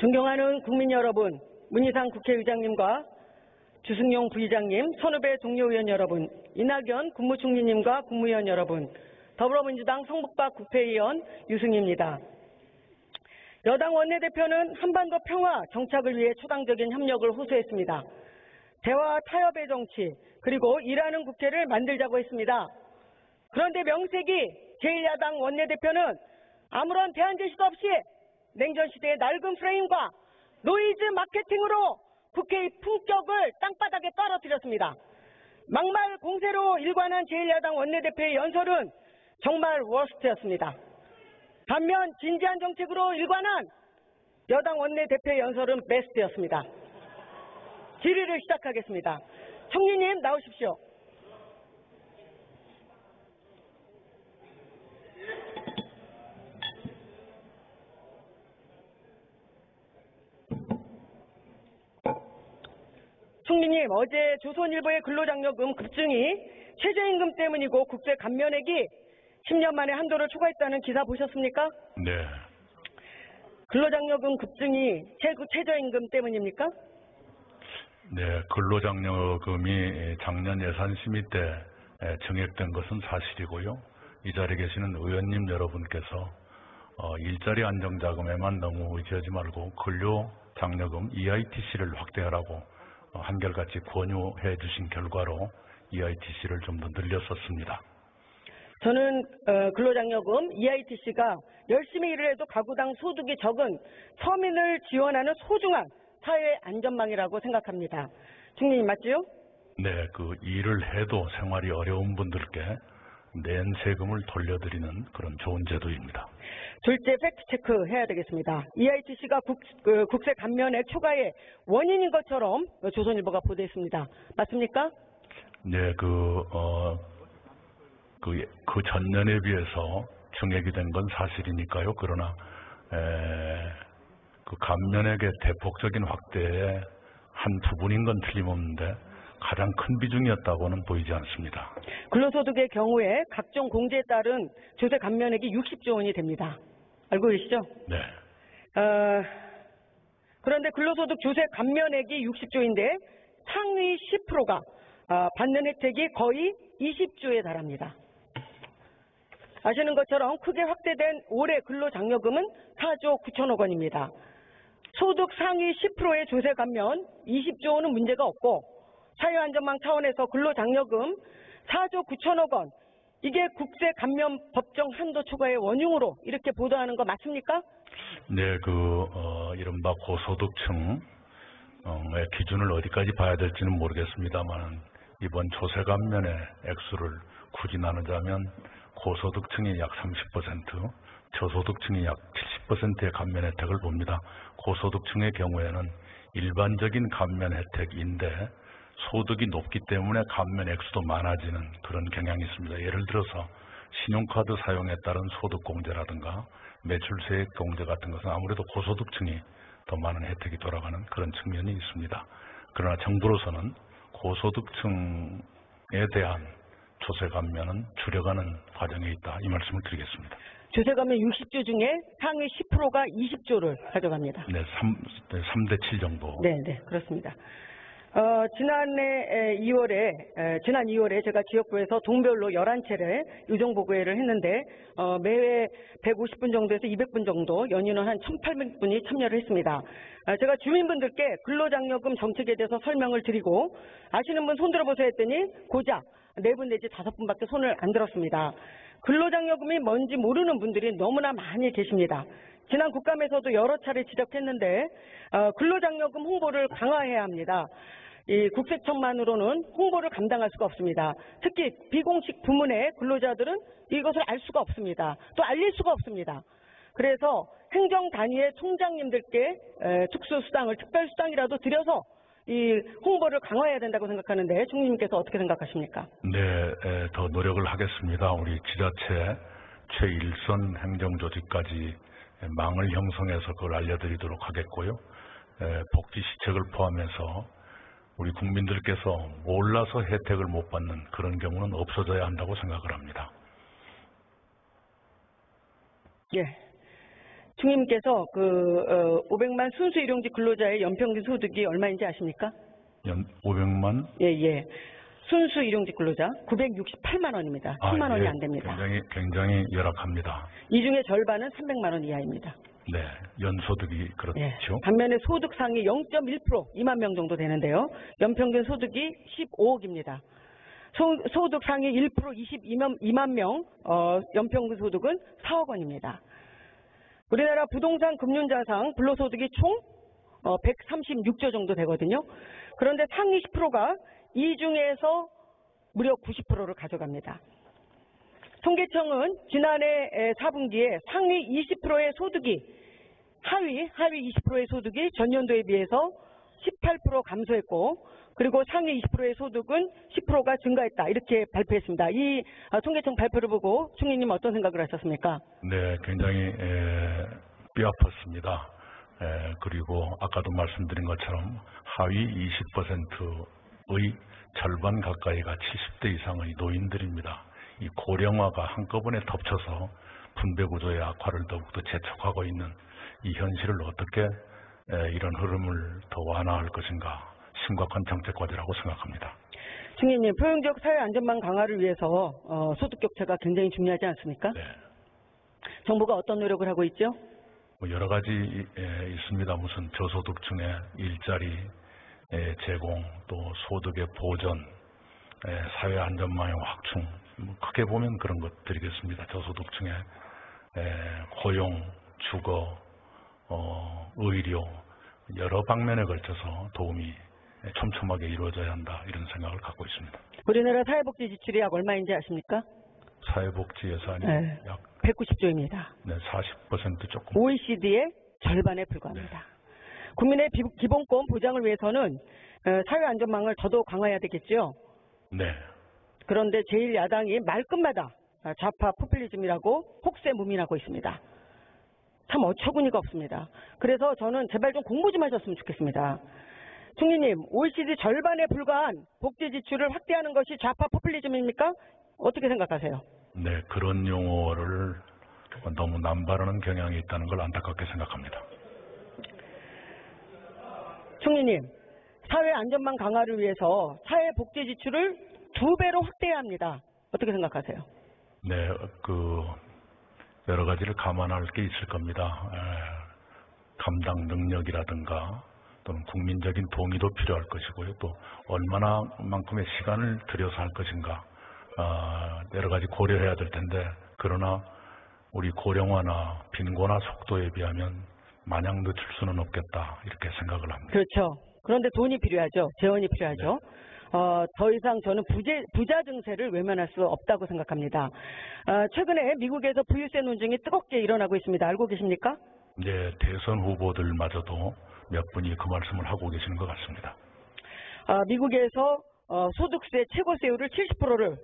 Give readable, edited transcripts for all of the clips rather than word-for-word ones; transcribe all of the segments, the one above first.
존경하는 국민 여러분, 문희상 국회의장님과 주승용 부의장님, 선후배 동료 의원 여러분, 이낙연 국무총리님과 국무위원 여러분, 더불어민주당 성북박 국회의원 유승희입니다. 여당 원내대표는 한반도 평화 정착을 위해 초당적인 협력을 호소했습니다. 대화 타협의 정치, 그리고 일하는 국회를 만들자고 했습니다. 그런데 명색이 제1야당 원내대표는 아무런 대안 제시도 없이 냉전시대의 낡은 프레임과 노이즈 마케팅으로 국회의 품격을 땅바닥에 떨어뜨렸습니다. 막말 공세로 일관한 제1야당 원내대표의 연설은 정말 워스트였습니다. 반면 진지한 정책으로 일관한 여당 원내대표의 연설은 베스트였습니다. 질의를 시작하겠습니다. 총리님 나오십시오. 총리님, 어제 조선일보의 근로장려금 급증이 최저임금 때문이고 국제 감면액이 10년 만에 한도를 초과했다는 기사 보셨습니까? 네. 근로장려금 급증이 최저임금 때문입니까? 네, 근로장려금이 작년 예산심의 때 증액된 것은 사실이고요. 이 자리에 계시는 의원님 여러분께서 일자리 안정자금에만 너무 의지하지 말고 근로장려금 EITC를 확대하라고 한결같이 권유해 주신 결과로 EITC를 좀 더 늘렸었습니다. 저는 근로장려금 EITC가 열심히 일을 해도 가구당 소득이 적은 서민을 지원하는 소중한 사회 안전망이라고 생각합니다. 총리님 맞죠? 네, 그 일을 해도 생활이 어려운 분들께 낸 세금을 돌려드리는 그런 좋은 제도입니다. 둘째 팩트체크 해야 되겠습니다. EITC가 국세 감면액 초과의 원인인 것처럼 조선일보가 보도했습니다. 맞습니까? 네, 그 전년에 비해서 증액이 된 건 사실이니까요. 그러나 그 감면액의 대폭적인 확대의 한 부분인 건 틀림없는데 가장 큰 비중이었다고는 보이지 않습니다. 근로소득의 경우에 각종 공제에 따른 조세 감면액이 60조 원이 됩니다. 알고 계시죠? 네. 그런데 근로소득 조세 감면액이 60조인데 상위 10%가 받는 혜택이 거의 20조에 달합니다. 아시는 것처럼 크게 확대된 올해 근로장려금은 4조 9천억 원입니다. 소득 상위 10%의 조세 감면 20조 원은 문제가 없고 사회안전망 차원에서 근로장려금 4조 9천억 원, 이게 국세 감면 법정 한도 초과의 원흉으로 이렇게 보도하는 거 맞습니까? 네, 이른바 고소득층의 기준을 어디까지 봐야 될지는 모르겠습니다만 이번 조세 감면의 액수를 굳이 나누자면 고소득층이 약 30%, 저소득층이 약 70%의 감면 혜택을 봅니다. 고소득층의 경우에는 일반적인 감면 혜택인데 소득이 높기 때문에 감면 액수도 많아지는 그런 경향이 있습니다. 예를 들어서 신용카드 사용에 따른 소득공제라든가 매출세액 공제 같은 것은 아무래도 고소득층이 더 많은 혜택이 돌아가는 그런 측면이 있습니다. 그러나 정부로서는 고소득층에 대한 조세 감면은 줄여가는 과정에 있다. 이 말씀을 드리겠습니다. 조세 감면 60조 중에 상위 10%가 20조를 가져갑니다. 네, 3대 7 정도. 네, 그렇습니다. 지난 2월에 제가 지역구에서 동별로 11차례 유정보고회를 했는데 매회 150분 정도에서 200분 정도 연인원 한 1,800분이 참여를 했습니다. 제가 주민분들께 근로장려금 정책에 대해서 설명을 드리고 아시는 분 손 들어보세요 했더니 고작 4분 내지 5분밖에 손을 안 들었습니다. 근로장려금이 뭔지 모르는 분들이 너무나 많이 계십니다. 지난 국감에서도 여러 차례 지적했는데 근로장려금 홍보를 강화해야 합니다. 이 국세청만으로는 홍보를 감당할 수가 없습니다. 특히 비공식 부문의 근로자들은 이것을 알 수가 없습니다. 또 알릴 수가 없습니다. 그래서 행정 단위의 총장님들께 특수수당을 특별수당이라도 드려서 이 홍보를 강화해야 된다고 생각하는데 총리님께서 어떻게 생각하십니까? 네, 더 노력을 하겠습니다. 우리 지자체 최일선 행정조직까지 망을 형성해서 그걸 알려드리도록 하겠고요. 복지시책을 포함해서 우리 국민들께서 몰라서 혜택을 못 받는 그런 경우는 없어져야 한다고 생각을 합니다. 예. 총리님께서 500만 순수 일용직 근로자의 연평균 소득이 얼마인지 아십니까? 500만? 예. 순수 일용직 근로자 968만 원입니다. 10만 원이 안 됩니다. 굉장히 열악합니다. 이 중에 절반은 300만 원 이하입니다. 네, 연소득이 그렇죠. 예. 반면에 소득 상위 0.1% 2만 명 정도 되는데요. 연평균 소득이 15억입니다. 소득 상위 1% 22만 명 연평균 소득은 4억 원입니다. 우리나라 부동산 금융자산 불로소득이 총 136조 정도 되거든요. 그런데 상위 10%가 이 중에서 무려 90%를 가져갑니다. 통계청은 지난해 4분기에 상위 20%의 소득이 하위 20%의 소득이 전년도에 비해서 18% 감소했고, 그리고 상위 20%의 소득은 10%가 증가했다, 이렇게 발표했습니다. 이 통계청 발표를 보고 총리님 어떤 생각을 하셨습니까? 네, 굉장히 뼈아팠습니다. 그리고 아까도 말씀드린 것처럼 하위 20%의 절반 가까이가 70대 이상의 노인들입니다. 이 고령화가 한꺼번에 덮쳐서 분배구조의 악화를 더욱더 재촉하고 있는 이 현실을 어떻게 이런 흐름을 더 완화할 것인가, 심각한 정책 과제라고 생각합니다. 총리님, 포용적 사회안전망 강화를 위해서 소득 격차가 굉장히 중요하지 않습니까? 네. 정부가 어떤 노력을 하고 있죠? 여러 가지 있습니다. 무슨 저소득층의 일자리 제공, 또 소득의 보전, 사회안전망의 확충, 크게 보면 그런 것들이겠습니다. 저소득층의 고용, 주거, 의료, 여러 방면에 걸쳐서 도움이 촘촘하게 이루어져야 한다, 이런 생각을 갖고 있습니다. 우리나라 사회복지 지출이 약 얼마인지 아십니까? 사회복지 예산이 약 190조입니다. 네, 40% 조금. OECD의 절반에 불과합니다. 네. 국민의 기본권 보장을 위해서는 사회안전망을 더더욱 강화해야 되겠죠? 네. 그런데 제1야당이 말끝마다 좌파 포퓰리즘이라고 혹세무민하고 있습니다. 참 어처구니가 없습니다. 그래서 저는 제발 좀 공부 좀 하셨으면 좋겠습니다. 총리님, OECD 절반에 불과한 복지 지출을 확대하는 것이 좌파 포퓰리즘입니까? 어떻게 생각하세요? 네, 그런 용어를 너무 남발하는 경향이 있다는 걸 안타깝게 생각합니다. 총리님, 사회안전망 강화를 위해서 사회복지 지출을 2배로 확대해야 합니다. 어떻게 생각하세요? 네, 여러 가지를 감안할 게 있을 겁니다. 감당 능력이라든가 또는 국민적인 동의도 필요할 것이고요. 또 얼마나만큼의 시간을 들여서 할 것인가, 여러 가지 고려해야 될 텐데, 그러나 우리 고령화나 빈곤화 속도에 비하면 마냥 늦출 수는 없겠다, 이렇게 생각을 합니다. 그렇죠. 그런데 돈이 필요하죠. 재원이 필요하죠. 네. 더 이상 저는 부자 증세를 외면할 수 없다고 생각합니다. 최근에 미국에서 부유세 논쟁이 뜨겁게 일어나고 있습니다. 알고 계십니까? 네, 대선 후보들마저도 몇 분이 그 말씀을 하고 계시는 것 같습니다. 미국에서 소득세 최고세율을 70%를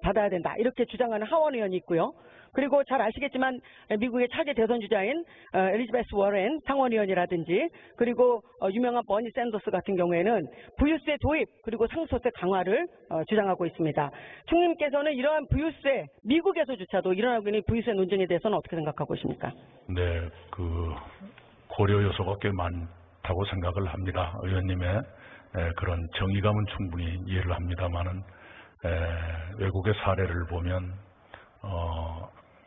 받아야 된다, 이렇게 주장하는 하원 의원이 있고요. 그리고 잘 아시겠지만 미국의 차기 대선 주자인 엘리자베스 워렌 상원 의원이라든지, 그리고 유명한 버니 샌더스 같은 경우에는 부유세 도입 그리고 상속세 강화를 주장하고 있습니다. 총리님께서는 이러한 부유세, 미국에서조차도 일어나고 있는 부유세 논쟁에 대해서는 어떻게 생각하고 계십니까? 네, 고려 요소가 꽤 많다고 생각을 합니다. 의원님의 그런 정의감은 충분히 이해를 합니다만은, 외국의 사례를 보면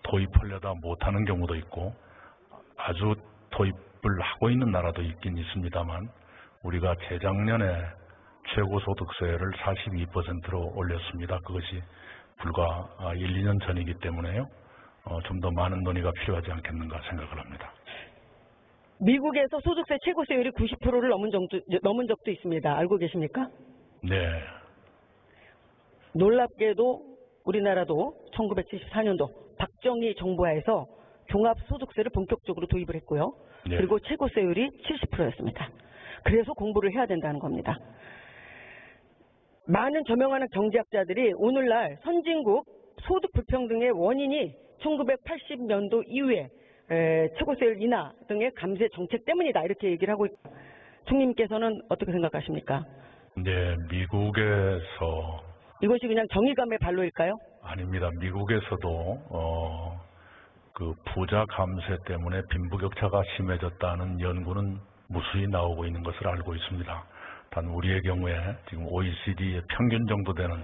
도입하려다 못하는 경우도 있고 아주 도입을 하고 있는 나라도 있긴 있습니다만, 우리가 재작년에 최고소득세를 42%로 올렸습니다. 그것이 불과 1, 2년 전이기 때문에요. 좀 더 많은 논의가 필요하지 않겠는가 생각을 합니다. 미국에서 소득세 최고세율이 90%를 넘은 적도 있습니다. 알고 계십니까? 네. 놀랍게도 우리나라도 1974년도 박정희 정부하에서 종합소득세를 본격적으로 도입을 했고요. 네. 그리고 최고세율이 70%였습니다. 그래서 공부를 해야 된다는 겁니다. 많은 저명한 경제학자들이 오늘날 선진국 소득 불평등의 원인이 1980년도 이후에 최고세율 인하 등의 감세 정책 때문이다, 이렇게 얘기를 하고 있습니다. 총리님께서는 어떻게 생각하십니까? 네, 미국에서 이것이 그냥 정의감의 발로일까요? 아닙니다. 미국에서도 그 부자 감세 때문에 빈부격차가 심해졌다는 연구는 무수히 나오고 있는 것을 알고 있습니다. 단 우리의 경우에 지금 OECD의 평균 정도 되는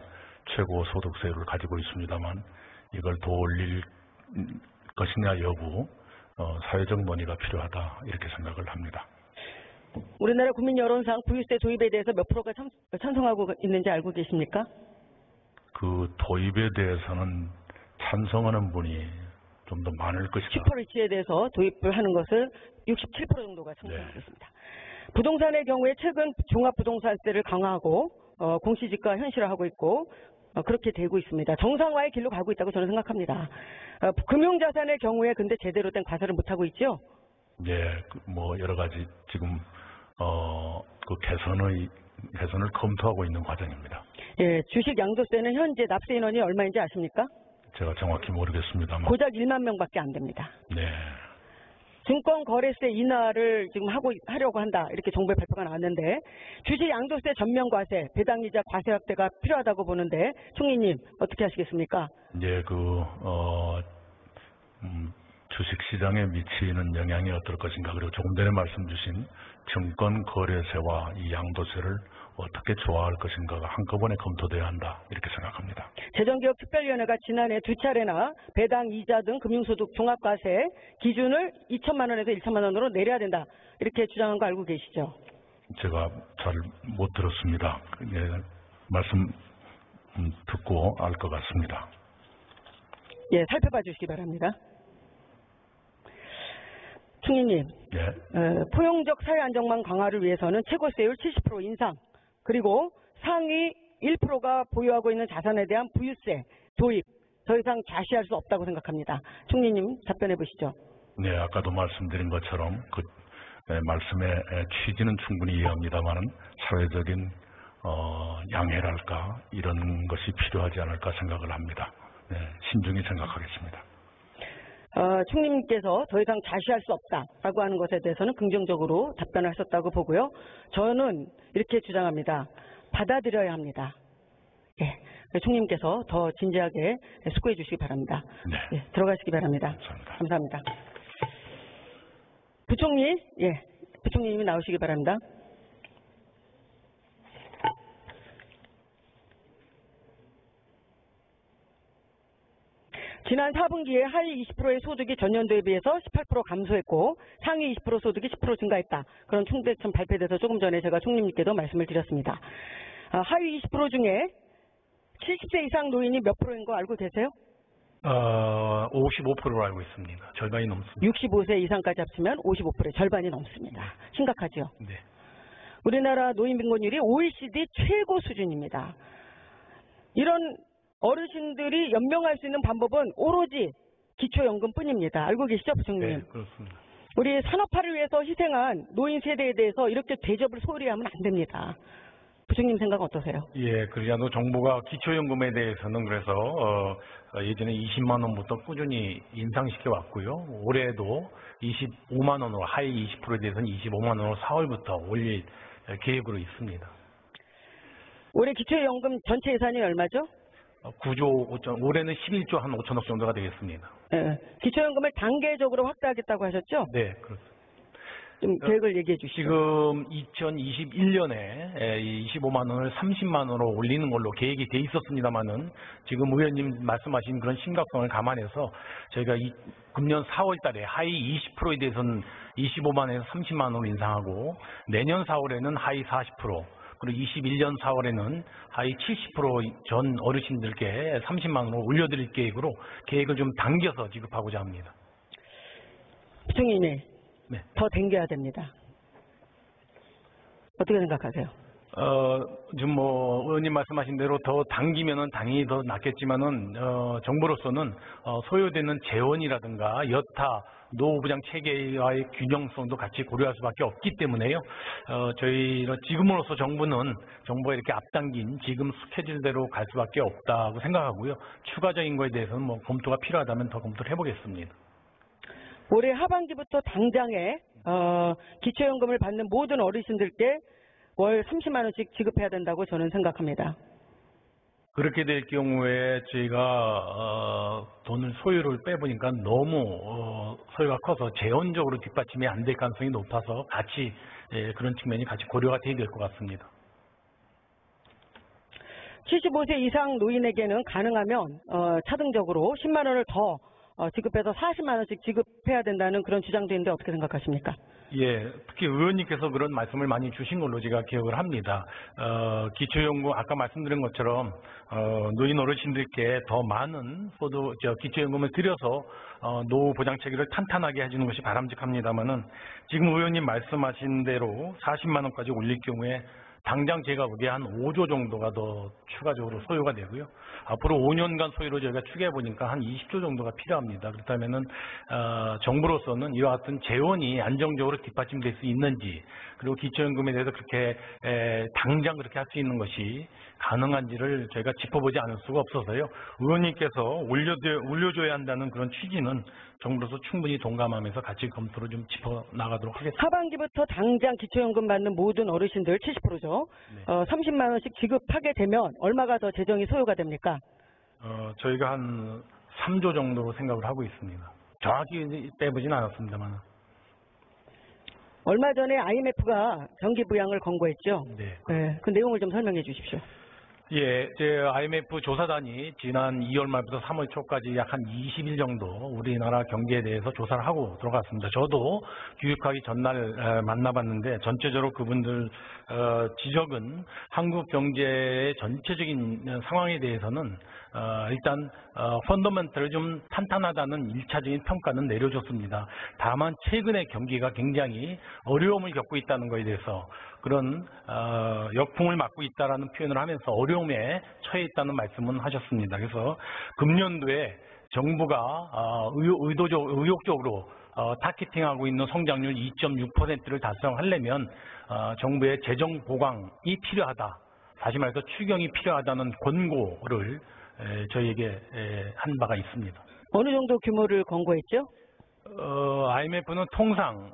최고 소득세율을 가지고 있습니다만 이걸 더 올릴 것이냐 여부 사회적 논의가 필요하다 이렇게 생각을 합니다. 우리나라 국민 여론상 부유세 도입에 대해서 몇 프로가 찬성하고 있는지 알고 계십니까? 그 도입에 대해서는 찬성하는 분이 좀 더 많을 것이다. 슈퍼리치에 대해서 도입을 하는 것을 67% 정도가 찬성하고 있습니다. 부동산의 경우에 최근 종합부동산세를 강화하고 공시지가 현실화하고 있고 그렇게 되고 있습니다. 정상화의 길로 가고 있다고 저는 생각합니다. 금융자산의 경우에 근데 제대로 된 과세를 못하고 있죠? 예, 뭐 여러 가지 지금 그 개선을 검토하고 있는 과정입니다. 예, 주식 양도세는 현재 납세 인원이 얼마인지 아십니까? 제가 정확히 모르겠습니다만. 고작 1만 명밖에 안 됩니다. 네. 증권거래세 인하를 지금 하려고 한다. 이렇게 정부의 발표가 나왔는데 주식 양도세 전면 과세, 배당이자 과세 확대가 필요하다고 보는데 총리님 어떻게 하시겠습니까? 이제 주식시장에 미치는 영향이 어떨 것인가 그리고 조금 전에 말씀 주신 증권거래세와 이 양도세를 어떻게 조화할 것인가가 한꺼번에 검토돼야 한다 이렇게 생각합니다. 재정개혁특별위원회가 지난해 2차례나 배당, 이자 등 금융소득 종합과세 기준을 2천만 원에서 1천만 원으로 내려야 된다 이렇게 주장한 거 알고 계시죠? 제가 잘 못 들었습니다. 예, 말씀 듣고 알 것 같습니다. 예, 살펴봐 주시기 바랍니다. 총리님, 예. 포용적 사회 안정망 강화를 위해서는 최고세율 70% 인상, 그리고 상위 1%가 보유하고 있는 자산에 대한 부유세 도입, 더 이상 좌시할 수 없다고 생각합니다. 총리님 답변해 보시죠. 네, 아까도 말씀드린 것처럼 그 말씀의 취지는 충분히 이해합니다만은 사회적인 양해랄까 이런 것이 필요하지 않을까 생각을 합니다. 네, 신중히 생각하겠습니다. 총리님께서 더 이상 좌시할 수 없다라고 하는 것에 대해서는 긍정적으로 답변을 하셨다고 보고요. 저는 이렇게 주장합니다. 받아들여야 합니다. 예, 총리님께서 더 진지하게 수고해 주시기 바랍니다. 네. 예, 들어가시기 바랍니다. 감사합니다. 감사합니다. 부총리, 예, 부총리님이 나오시기 바랍니다. 지난 4분기에 하위 20%의 소득이 전년도에 비해서 18% 감소했고 상위 20% 소득이 10% 증가했다. 그런 총대점 발표돼서 조금 전에 제가 총리님께도 말씀을 드렸습니다. 하위 20% 중에 70세 이상 노인이 몇 프로인 거 알고 계세요? 55%로 알고 있습니다. 절반이 넘습니다. 65세 이상까지 합치면 55%의 절반이 넘습니다. 심각하죠? 네. 우리나라 노인 빈곤율이 OECD 최고 수준입니다. 이런 어르신들이 연명할 수 있는 방법은 오로지 기초연금뿐입니다. 알고 계시죠, 부총님? 네, 그렇습니다. 우리 산업화를 위해서 희생한 노인 세대에 대해서 이렇게 대접을 소홀히 하면 안 됩니다. 부총님 생각 어떠세요? 예, 그러자도 정부가 기초연금에 대해서는 그래서 예전에 20만 원부터 꾸준히 인상시켜 왔고요. 올해도 25만 원으로 하위 20%에 대해서는 25만 원으로 4월부터 올릴 계획으로 있습니다. 올해 기초연금 전체 예산이 얼마죠? 9조 5천, 올해는 11조 한 5천억 정도가 되겠습니다. 네, 기초연금을 단계적으로 확대하겠다고 하셨죠? 네, 그렇습니다. 좀 계획을 얘기해 주시죠. 지금 2021년에 25만 원을 30만 원으로 올리는 걸로 계획이 돼 있었습니다만은 지금 의원님 말씀하신 그런 심각성을 감안해서 저희가 금년 4월 달에 하위 20%에 대해서는 25만 원에서 30만 원으로 인상하고 내년 4월에는 하위 40%, 그리고 21년 4월에는 하위 70%전 어르신들께 30만 원으로 올려드릴 계획을 좀 당겨서 지급하고자 합니다. 부총리님, 네. 더 당겨야 됩니다. 어떻게 생각하세요? 지금 의원님 말씀하신 대로 더 당기면은 당연히 더 낫겠지만은, 정부로서는, 소요되는 재원이라든가 여타 노후부장 체계와의 균형성도 같이 고려할 수밖에 없기 때문에요. 지금으로서 정부가 이렇게 앞당긴 지금 스케줄대로 갈 수밖에 없다고 생각하고요. 추가적인 거에 대해서는 검토가 필요하다면 더 검토를 해보겠습니다. 올해 하반기부터 당장에 기초연금을 받는 모든 어르신들께 월 30만 원씩 지급해야 된다고 저는 생각합니다. 그렇게 될 경우에 저희가 돈을 소요를 빼보니까 너무 소요가 커서 재원적으로 뒷받침이 안 될 가능성이 높아서 같이 그런 측면이 같이 고려가 돼야 될 것 같습니다. 75세 이상 노인에게는 가능하면 차등적으로 10만 원을 더 지급해서 40만 원씩 지급해야 된다는 그런 주장도 있는데 어떻게 생각하십니까? 예, 특히 의원님께서 그런 말씀을 많이 주신 걸로 제가 기억을 합니다. 기초연금 아까 말씀드린 것처럼 노인 어르신들께 더 많은 기초연금을 들여서 노후 보장 체계를 탄탄하게 해주는 것이 바람직합니다만은 지금 의원님 말씀하신 대로 40만 원까지 올릴 경우에 당장 제가 보기에 한 5조 정도가 더 추가적으로 소요가 되고요. 앞으로 5년간 소요로 저희가 추계해 보니까 한 20조 정도가 필요합니다. 그렇다면은 정부로서는 이와 같은 재원이 안정적으로 뒷받침될 수 있는지, 그리고 기초연금에 대해서 그렇게 당장 그렇게 할 수 있는 것이 가능한지를 저희가 짚어보지 않을 수가 없어서요. 의원님께서 올려줘야 한다는 그런 취지는 정부로서 충분히 동감하면서 같이 검토를 좀 짚어나가도록 하겠습니다. 하반기부터 당장 기초연금 받는 모든 어르신들 70%죠. 네. 30만 원씩 지급하게 되면 얼마가 더 재정이 소요가 됩니까? 저희가 한 3조 정도로 생각을 하고 있습니다. 정확히 빼보진 않았습니다만. 얼마 전에 IMF가 정기 부양을 권고했죠. 네. 네, 그 내용을 좀 설명해 주십시오. 예, 제 IMF 조사단이 지난 2월 말부터 3월 초까지 약 한 20일 정도 우리나라 경제에 대해서 조사를 하고 들어갔습니다. 저도 귀국하기 전날 만나봤는데 전체적으로 그분들 지적은 한국 경제의 전체적인 상황에 대해서는 일단 펀더멘털을 좀 탄탄하다는 1차적인 평가는 내려줬습니다. 다만 최근에 경기가 굉장히 어려움을 겪고 있다는 것에 대해서 그런 역풍을 맞고 있다라는 표현을 하면서 어려움에 처해 있다는 말씀은 하셨습니다. 그래서 금년도에 정부가 의욕적으로 타겟팅하고 있는 성장률 2.6%를 달성하려면 정부의 재정 보강이 필요하다. 다시 말해서 추경이 필요하다는 권고를 저희에게 한 바가 있습니다. 어느 정도 규모를 권고했죠? IMF는 통상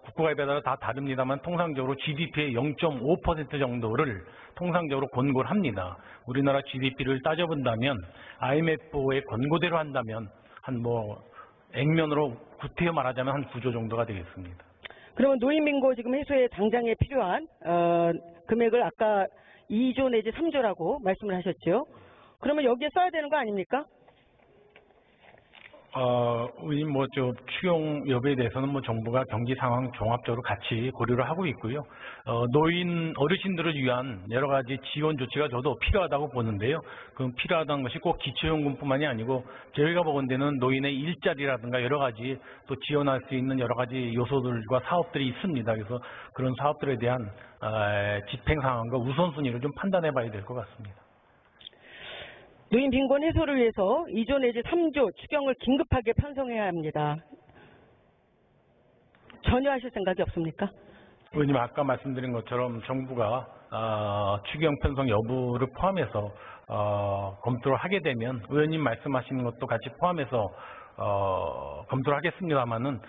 국가에 따라 다 다릅니다만 통상적으로 GDP의 0.5% 정도를 통상적으로 권고를 합니다. 우리나라 GDP를 따져본다면 IMF의 권고대로 한다면 액면으로 구태여 말하자면 한 9조 정도가 되겠습니다. 그러면 노인민고 지금 해소에 당장에 필요한 금액을 아까 2조 내지 3조라고 말씀을 하셨죠. 그러면 여기에 써야 되는 거 아닙니까? 추경 여부에 대해서는 정부가 경기 상황 종합적으로 같이 고려를 하고 있고요. 노인 어르신들을 위한 여러 가지 지원 조치가 저도 필요하다고 보는데요. 그 필요하다는 것이 꼭 기초연금뿐만이 아니고 저희가 보건대는 노인의 일자리라든가 여러 가지 또 지원할 수 있는 여러 가지 요소들과 사업들이 있습니다. 그래서 그런 사업들에 대한 집행 상황과 우선순위를 좀 판단해 봐야 될 것 같습니다. 노인 빈곤 해소를 위해서 2조 내지 3조 추경을 긴급하게 편성해야 합니다. 전혀 하실 생각이 없습니까? 의원님 아까 말씀드린 것처럼 정부가 추경 편성 여부를 포함해서 검토를 하게 되면 의원님 말씀하시는 것도 같이 포함해서 검토를 하겠습니다만은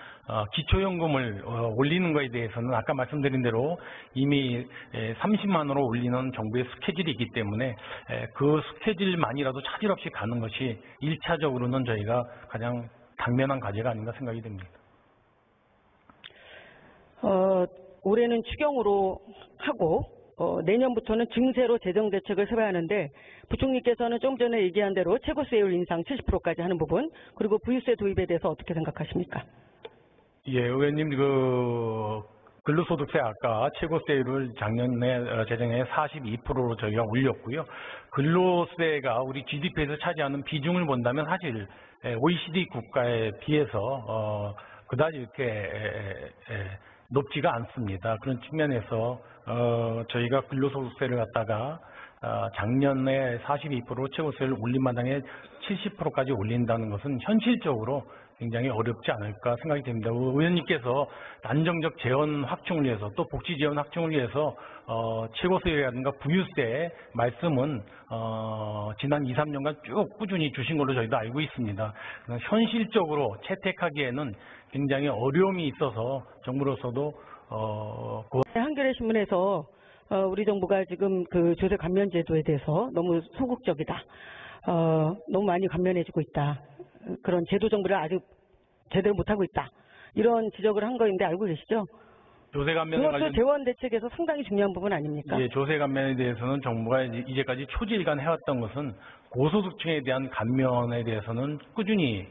기초연금을 올리는 것에 대해서는 아까 말씀드린 대로 이미 30만 원으로 올리는 정부의 스케줄이 있기 때문에 그 스케줄만이라도 차질 없이 가는 것이 1차적으로는 저희가 가장 당면한 과제가 아닌가 생각이 됩니다. 올해는 추경으로 하고 내년부터는 증세로 재정대책을 세워야 하는데 부총리께서는 좀 전에 얘기한 대로 최고세율 인상 70%까지 하는 부분 그리고 부유세 도입에 대해서 어떻게 생각하십니까? 예, 의원님 근로소득세 아까 최고세율을 작년에 재정에 42%로 저희가 올렸고요. 근로세가 우리 GDP에서 차지하는 비중을 본다면 사실 OECD 국가에 비해서 그다지 이렇게 높지가 않습니다. 그런 측면에서 저희가 근로소득세를 갖다가 작년에 42% 최고세를 올린 마당에 70%까지 올린다는 것은 현실적으로 굉장히 어렵지 않을까 생각이 됩니다. 의원님께서 안정적 재원 확충을 위해서 또 복지 재원 확충을 위해서 최고세라든가 부유세 말씀은 지난 2, 3년간 쭉 꾸준히 주신 걸로 저희도 알고 있습니다. 현실적으로 채택하기에는 굉장히 어려움이 있어서 정부로서도 한겨레 신문에서 우리 정부가 지금 그 조세 감면 제도에 대해서 너무 소극적이다. 너무 많이 감면해주고 있다. 그런 제도 정비를 아주 제대로 못하고 있다. 이런 지적을 한 거인데 알고 계시죠? 조세 감면에 그것도 재원 대책에서 상당히 중요한 부분 아닙니까? 예, 조세 감면에 대해서는 정부가 이제까지 초지일간 해왔던 것은 고소득층에 대한 감면에 대해서는 꾸준히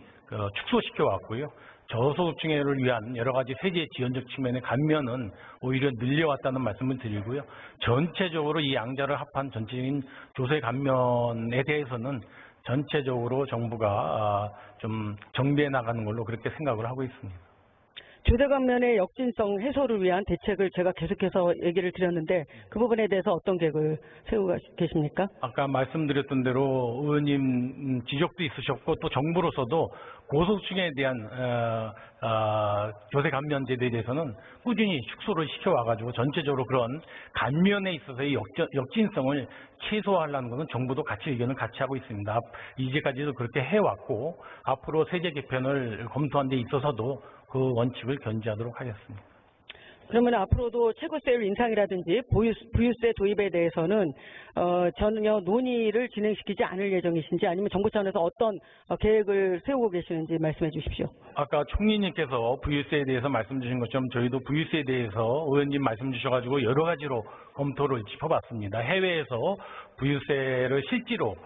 축소시켜 왔고요. 저소득층을 위한 여러 가지 세제 지원적 측면의 감면은 오히려 늘려왔다는 말씀을 드리고요. 전체적으로 이 양자를 합한 전체적인 조세 감면에 대해서는 전체적으로 정부가 좀 정비해 나가는 걸로 그렇게 생각을 하고 있습니다. 조세 감면의 역진성 해소를 위한 대책을 제가 계속해서 얘기를 드렸는데 그 부분에 대해서 어떤 계획을 세우고 계십니까? 아까 말씀드렸던 대로 의원님 지적도 있으셨고 또 정부로서도 고소득층에 대한 조세 감면 제도에 대해서는 꾸준히 축소를 시켜와가지고 전체적으로 그런 감면에 있어서의 역진성을 최소화하려는 것은 정부도 같이 의견을 같이 하고 있습니다. 이제까지도 그렇게 해왔고 앞으로 세제 개편을 검토한 데 있어서도 그 원칙을 견지하도록 하겠습니다. 그러면 앞으로도 최고세율 인상이라든지 부유세 도입에 대해서는 전혀 논의를 진행시키지 않을 예정이신지 아니면 정부 차원에서 어떤 계획을 세우고 계시는지 말씀해 주십시오. 아까 총리님께서 부유세에 대해서 말씀 주신 것처럼 저희도 부유세에 대해서 의원님 말씀 주셔가지고 여러 가지로 검토를 짚어봤습니다. 해외에서 부유세를 실제로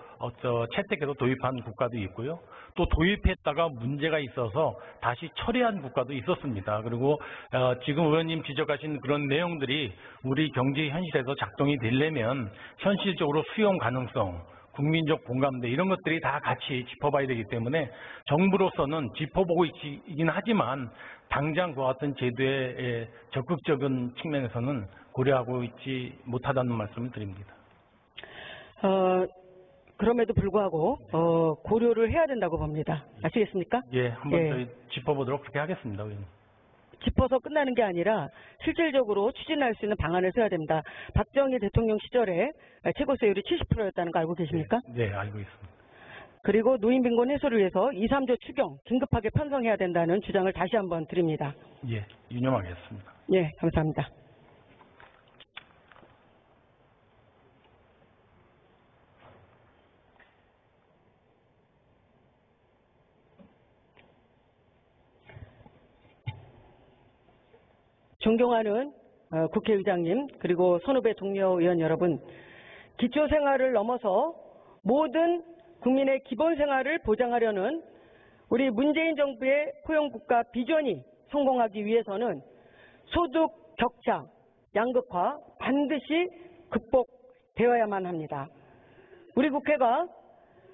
채택해서 도입한 국가도 있고요. 또 도입했다가 문제가 있어서 다시 철회한 국가도 있었습니다. 그리고 지금 의원님 지적하신 그런 내용들이 우리 경제 현실에서 작동이 되려면 현실적으로 수용 가능성, 국민적 공감대 이런 것들이 다 같이 짚어봐야 되기 때문에 정부로서는 짚어보고 있긴 하지만 당장 그와 같은 제도의 적극적인 측면에서는 고려하고 있지 못하다는 말씀을 드립니다. 그럼에도 불구하고 고려를 해야 된다고 봅니다. 아시겠습니까? 예, 한번 저희 짚어보도록 그렇게 하겠습니다. 의원님. 짚어서 끝나는 게 아니라 실질적으로 추진할 수 있는 방안을 써야 됩니다. 박정희 대통령 시절에 최고세율이 70%였다는 거 알고 계십니까? 네, 알고 있습니다. 그리고 노인빈곤 해소를 위해서 2, 3조 추경 긴급하게 편성해야 된다는 주장을 다시 한번 드립니다. 예, 유념하겠습니다. 예, 감사합니다. 존경하는 국회의장님 그리고 선후배 동료 의원 여러분, 기초생활을 넘어서 모든 국민의 기본생활을 보장하려는 우리 문재인 정부의 포용국가 비전이 성공하기 위해서는 소득 격차, 양극화 반드시 극복되어야만 합니다. 우리 국회가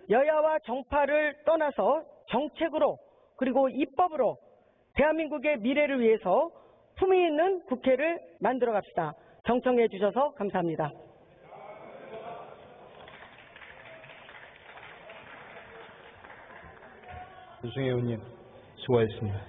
여야와 정파를 떠나서 정책으로 그리고 입법으로 대한민국의 미래를 위해서 품위 있는 국회를 만들어 갑시다. 경청해 주셔서 감사합니다. 유승혜 의원님 수고하셨습니다.